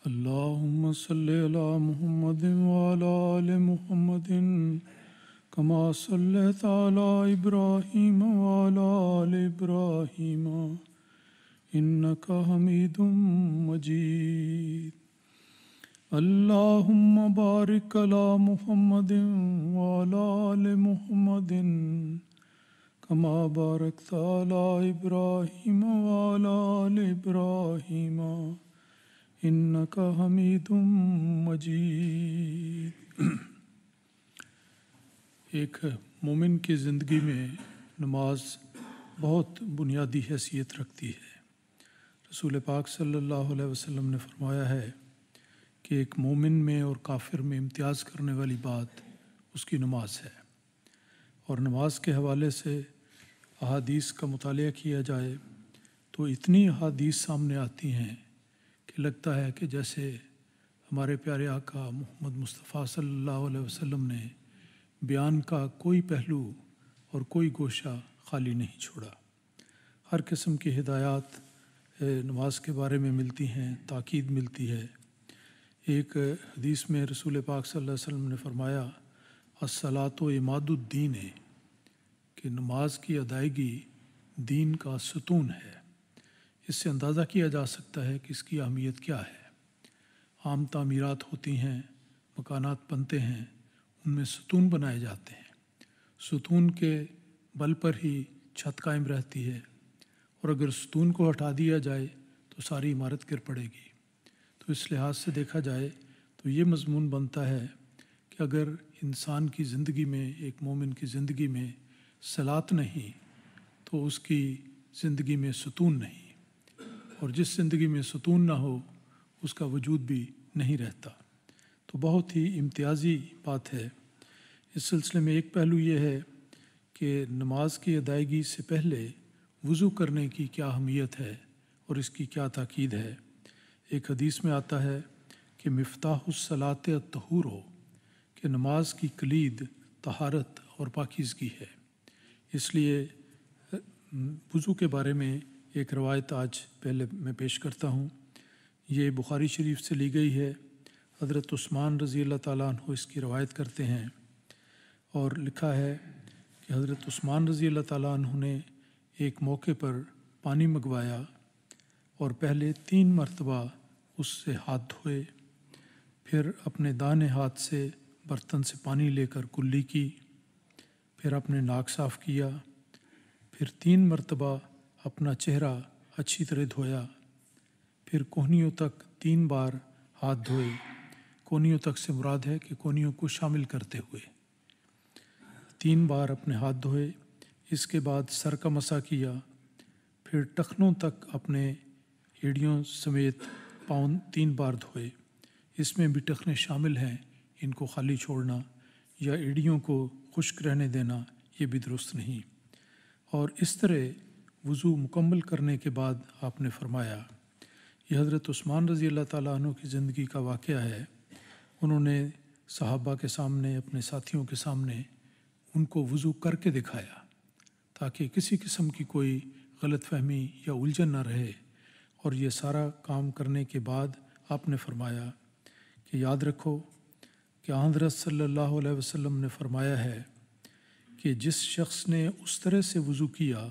اللهم صل على محمد وعلى آل محمد كما صليت على إبراهيم وعلى آل إبراهيم إنك حميد مجيد. اللهم بارك على محمد وعلى آل محمد كما باركت على إبراهيم وعلى آل إبراهيم إنك حميد مجيد. ایک مومن کی زندگی میں نماز بہت بنیادی حیثیت رکھتی ہے. رسول پاک صلی اللہ علیہ وسلم نے فرمایا ہے کہ ایک مومن میں اور کافر میں امتیاز کرنے والی بات اس کی نماز ہے. اور نماز کے حوالے سے احادیث کا مطالعہ کیا جائے تو اتنی احادیث سامنے آتی ہیں کہ لگتا ہے کہ جیسے ہمارے پیارے آقا محمد مصطفیٰ صلی اللہ علیہ وسلم نے بیان کا کوئی پہلو اور کوئی گوشہ خالی نہیں چھوڑا. ہر قسم کی ہدایات نماز کے بارے میں ملتی ہیں، تاکید ملتی ہے. ایک حدیث میں رسول پاک صلی اللہ علیہ وسلم نے فرمایا الصلاۃ عماد الدین ہے کہ نماز کی ادائیگی دین کا ستون ہے. اس سے اندازہ کیا جا سکتا ہے کہ اس کی اہمیت کیا ہے. عام تعمیرات ہوتی ہیں، مکانات بنتے ہیں، ان میں ستون بنائے جاتے ہیں. ستون کے بل پر ہی چھت قائم رہتی ہے، اور اگر ستون کو ہٹا دیا جائے تو ساری عمارت گر پڑے گی. تو اس لحاظ سے دیکھا جائے تو یہ مضمون بنتا ہے کہ اگر انسان کی زندگی میں، ایک مومن کی زندگی میں صلاۃ نہیں تو اس کی زندگی میں ستون نہیں، اور جس زندگی میں ستون نہ ہو اس کا وجود بھی نہیں رہتا. تو بہت ہی امتیازی بات ہے. اس سلسلے میں ایک پہلو یہ ہے کہ نماز کی ادائیگی سے پہلے وضو کرنے کی کیا اہمیت ہے اور اس کی کیا تاکید ہے. ایک حدیث میں آتا ہے کہ مفتاح الصلاۃ الطہور ہو، کہ نماز کی کلید طہارت اور پاکیزگی ہے. اس لیے وضو کے بارے میں ایک روایت آج پہلے میں پیش کرتا ہوں. یہ بخاری شریف سے لی گئی ہے. حضرت عثمان رضی اللہ تعالیٰ عنہ اس کی روایت کرتے ہیں، اور لکھا ہے کہ حضرت عثمان رضی اللہ تعالیٰ عنہ نے ایک موقع پر پانی منگوایا اور پہلے 3 مرتبہ اس سے ہاتھ دھوئے، پھر اپنے دائیں ہاتھ سے برتن سے پانی لے کر کلی کی، پھر اپنے ناک صاف کیا، پھر 3 مرتبہ اپنا چہرہ اچھی طرح دھویا، پھر کونیوں تک 3 بار ہاتھ دھوئے. کونیوں تک سے مراد ہے کہ کونیوں کو شامل کرتے ہوئے 3 بار اپنے ہاتھ دھوئے. اس کے بعد سر کا مسح کیا، پھر ٹخنوں تک اپنے ایڑیوں سمیت پاؤں 3 بار دھوئے. اس میں بھی ٹخنے شامل ہیں، ان کو خالی چھوڑنا یا ایڑیوں کو خشک رہنے دینا یہ بھی درست نہیں. اور اس طرح وضو مکمل کرنے کے بعد آپ نے فرمایا، یہ حضرت عثمان رضی اللہ تعالیٰ عنہ کی زندگی کا واقعہ ہے. انہوں نے صحابہ کے سامنے، اپنے ساتھیوں کے سامنے ان کو وضو کر کے دکھایا تاکہ کسی قسم کی کوئی غلط فہمی یا الجھن نہ رہے. اور یہ سارا کام کرنے کے بعد آپ نے فرمایا کہ یاد رکھو کہ حضرت صلی اللہ علیہ وسلم نے فرمایا ہے کہ جس شخص نے اس طرح سے وضو کیا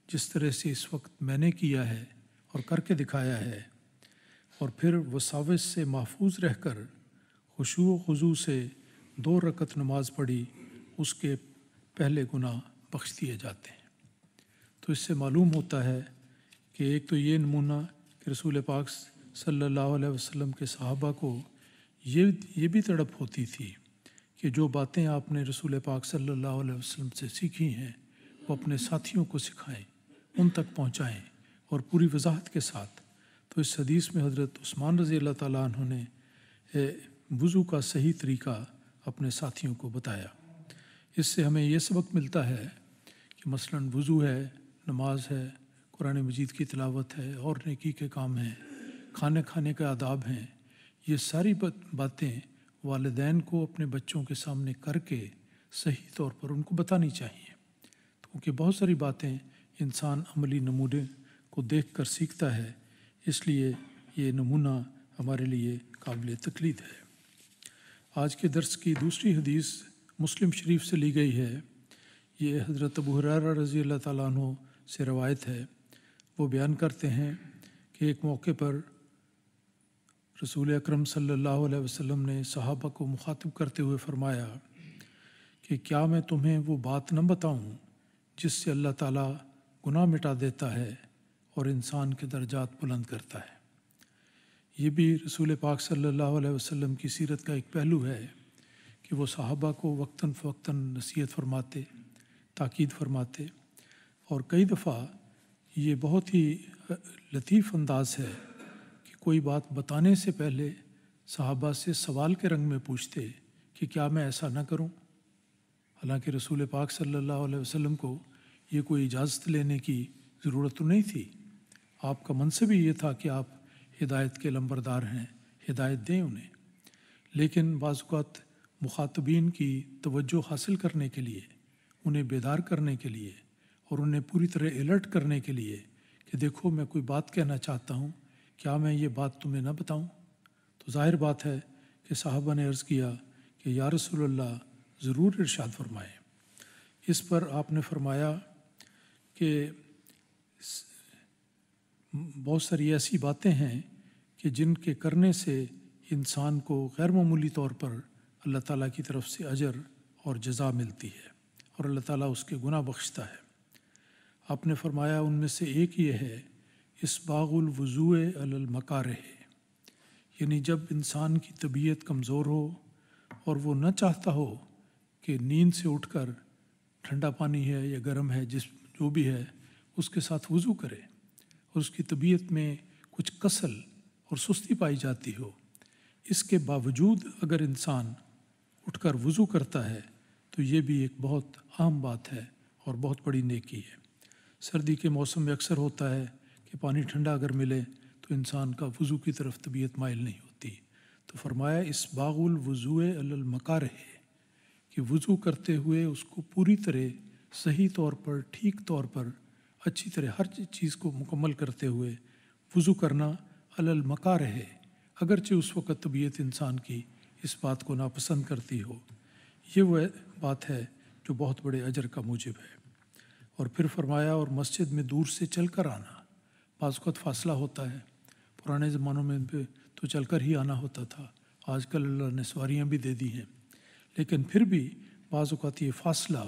جس طرح سے اس وقت میں نے کیا ہے اور کر کے دکھایا ہے، اور پھر وساوس سے محفوظ رہ کر خشوع و خضوع سے 2 رکعت نماز پڑھی، اس کے پہلے گناہ بخش دیے جاتے ہیں. تو اس سے معلوم ہوتا ہے کہ ایک تو یہ نمونہ کہ رسول پاک صلی اللہ علیہ وسلم کے صحابہ کو یہ بھی تڑپ ہوتی تھی کہ جو باتیں آپ نے رسول پاک صلی اللہ علیہ وسلم سے سیکھی ہیں وہ اپنے ساتھیوں کو سکھائیں، ان تک پہنچائیں اور پوری وضاحت کے ساتھ. تو اس حدیث میں حضرت عثمان رضی اللہ تعالیٰ عنہ نے وضو کا صحیح طریقہ اپنے ساتھیوں کو بتایا. اس سے ہمیں یہ سبق ملتا ہے کہ مثلاً وضو ہے، نماز ہے، قرآن مجید کی تلاوت ہے، اور نیکی کے کام ہیں، کھانے کے آداب ہیں. یہ ساری باتیں والدین کو اپنے بچوں کے سامنے کر کے صحیح طور پر ان کو بتانی چاہیے، کیونکہ بہت ساری باتیں انسان عملی نمونے کو دیکھ کر سیکھتا ہے. اس لیے یہ نمونہ ہمارے لیے قابل تقلید ہے۔ آج کے درس کی دوسری حدیث مسلم شریف سے لی گئی ہے۔ یہ حضرت ابو ہریرہ رضی اللہ تعالیٰ عنہ سے روایت ہے۔ وہ بیان کرتے ہیں کہ ایک موقع پر رسول اکرم صلی اللہ علیہ وسلم نے صحابہ کو مخاطب کرتے ہوئے فرمایا کہ کیا میں تمہیں وہ بات نہ بتاؤں جس سے اللہ تعالیٰ گناہ مٹا دیتا ہے اور انسان کے درجات بلند کرتا ہے۔ یہ بھی رسول پاک صلی اللہ علیہ وسلم کی سیرت کا ایک پہلو ہے کہ وہ صحابہ کو وقتاً فوقتاً نصیحت فرماتے، تاکید فرماتے، اور کئی دفعہ یہ بہت ہی لطیف انداز ہے کہ کوئی بات بتانے سے پہلے صحابہ سے سوال کے رنگ میں پوچھتے کہ کیا میں ایسا نہ کروں؟ حالانکہ رسول پاک صلی اللہ علیہ وسلم کو یہ کوئی اجازت لینے کی ضرورت تو نہیں تھی۔ آپ کا منصب ہی یہ تھا کہ آپ ہدایت کے لمبردار ہیں، ہدایت دیں انہیں۔ لیکن بعض اوقات مخاطبین کی توجہ حاصل کرنے کے لیے، انہیں بیدار کرنے کے لیے اور انہیں پوری طرح الرٹ کرنے کے لیے کہ دیکھو میں کوئی بات کہنا چاہتا ہوں، کیا میں یہ بات تمہیں نہ بتاؤں؟ تو ظاہر بات ہے کہ صحابہ نے عرض کیا کہ یا رسول اللہ ضرور ارشاد فرمائیں۔ اس پر آپ نے فرمایا کہ بہت ساری ایسی باتیں ہیں کہ جن کے کرنے سے انسان کو غیر معمولی طور پر اللہ تعالیٰ کی طرف سے اجر اور جزا ملتی ہے اور اللہ تعالیٰ اس کے گناہ بخشتا ہے۔ آپ نے فرمایا ان میں سے ایک یہ ہے اسباغ الوضوء علی المکارہ، یعنی جب انسان کی طبیعت کمزور ہو اور وہ نہ چاہتا ہو کہ نیند سے اٹھ کر ٹھنڈا پانی ہے یا گرم ہے جو بھی ہے اس کے ساتھ وضو کرے، اور اس کی طبیعت میں کچھ کسل اور سستی پائی جاتی ہو، اس کے باوجود اگر انسان اٹھ کر وضو کرتا ہے تو یہ بھی ایک بہت اہم بات ہے اور بہت بڑی نیکی ہے۔ سردی کے موسم میں اکثر ہوتا ہے کہ پانی ٹھنڈا اگر ملے تو انسان کا وضو کی طرف طبیعت مائل نہیں ہوتی، تو فرمایا اسباغ الوضوء علی المکارہ کہ وضو کرتے ہوئے اس کو پوری طرح صحیح طور پر، ٹھیک طور پر، اچھی طرح ہر چیز کو مکمل کرتے ہوئے وضو کرنا علی المکارہ ہے، اگرچہ اس وقت طبیعت انسان کی اس بات کو ناپسند کرتی ہو۔ یہ وہ بات ہے جو بہت بڑے اجر کا موجب ہے۔ اور پھر فرمایا اور مسجد میں دور سے چل کر آنا، بعض وقت فاصلہ ہوتا ہے، پرانے زمانوں میں تو چل کر ہی آنا ہوتا تھا، آج کل اللہ نے سواریاں بھی دے دی ہیں، لیکن پھر بھی بعض اوقات یہ فاصلہ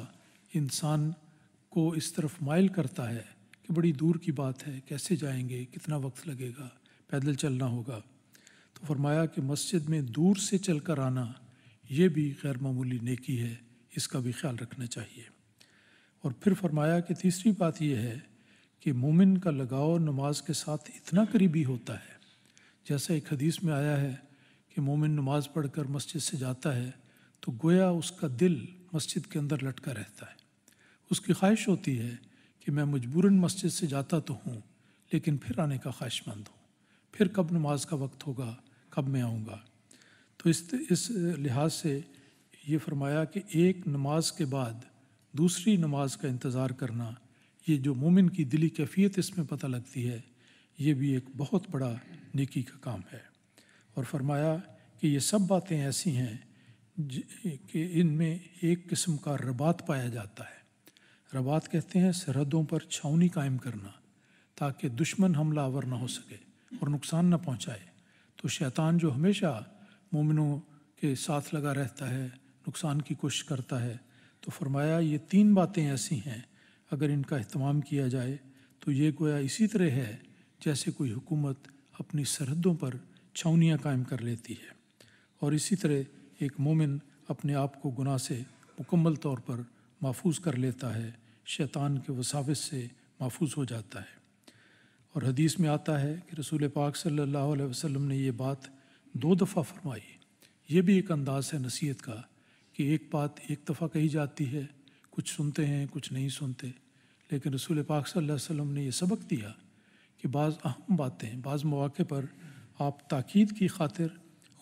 انسان کو اس طرف مائل کرتا ہے کہ بڑی دور کی بات ہے، کیسے جائیں گے، کتنا وقت لگے گا، پیدل چلنا ہوگا۔ تو فرمایا کہ مسجد میں دور سے چل کر آنا یہ بھی غیر معمولی نیکی ہے، اس کا بھی خیال رکھنا چاہیے۔ اور پھر فرمایا کہ تیسری بات یہ ہے کہ مومن کا لگاؤ نماز کے ساتھ اتنا قریبی ہوتا ہے، جیسا ایک حدیث میں آیا ہے کہ مومن نماز پڑھ کر مسجد سے جاتا ہے تو گویا اس کا دل مسجد کے اندر لٹکا رہتا ہے، اس کی خواہش ہوتی ہے کہ میں مجبوراً مسجد سے جاتا تو ہوں لیکن پھر آنے کا خواہش مند ہوں، پھر کب نماز کا وقت ہوگا، کب میں آؤں گا۔ تو اس لحاظ سے یہ فرمایا کہ ایک نماز کے بعد دوسری نماز کا انتظار کرنا، یہ جو مومن کی دلی کیفیت اس میں پتہ لگتی ہے، یہ بھی ایک بہت بڑا نیکی کا کام ہے۔ اور فرمایا کہ یہ سب باتیں ایسی ہیں کہ ان میں ایک قسم کا رباط پایا جاتا ہے۔ رباط کہتے ہیں سرحدوں پر چھاؤنی قائم کرنا تاکہ دشمن حملہ آور نہ ہو سکے اور نقصان نہ پہنچائے۔ تو شیطان جو ہمیشہ مومنوں کے ساتھ لگا رہتا ہے، نقصان کی کوشش کرتا ہے، تو فرمایا یہ تین باتیں ایسی ہیں اگر ان کا اہتمام کیا جائے تو یہ گویا اسی طرح ہے جیسے کوئی حکومت اپنی سرحدوں پر چھاؤنیاں قائم کر لیتی ہے، اور اسی طرح ایک مومن اپنے آپ کو گناہ سے مکمل طور پر محفوظ کر لیتا ہے، شیطان کے وساوس سے محفوظ ہو جاتا ہے۔ اور حدیث میں آتا ہے کہ رسول پاک صلی اللہ علیہ وسلم نے یہ بات 2 دفعہ فرمائی۔ یہ بھی ایک انداز ہے نصیحت کا کہ ایک بات ایک دفعہ کہی جاتی ہے، کچھ سنتے ہیں کچھ نہیں سنتے، لیکن رسول پاک صلی اللہ علیہ وسلم نے یہ سبق دیا کہ بعض اہم باتیں بعض مواقع پر آپ تاکید کی خاطر،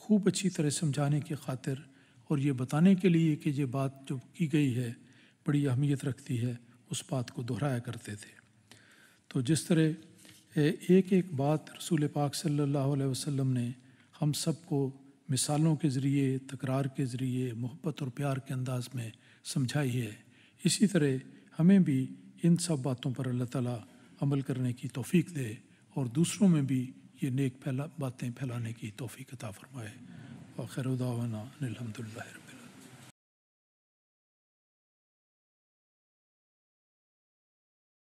خوب اچھی طرح سمجھانے کی خاطر اور یہ بتانے کے لیے کہ یہ بات جو کی گئی ہے بڑی اہمیت رکھتی ہے، اس بات کو دہرایا کرتے تھے۔ تو جس طرح ایک ایک بات رسول پاک صلی اللہ علیہ وسلم نے ہم سب کو مثالوں کے ذریعے، تکرار کے ذریعے، محبت اور پیار کے انداز میں سمجھائی ہے، اسی طرح ہمیں بھی ان سب باتوں پر اللہ تعالیٰ عمل کرنے کی توفیق دے اور دوسروں میں بھی یہ نیک باتیں پھیلانے کی توفیق عطا فرمائے۔ وآخر دعوانا ان الحمد للہ۔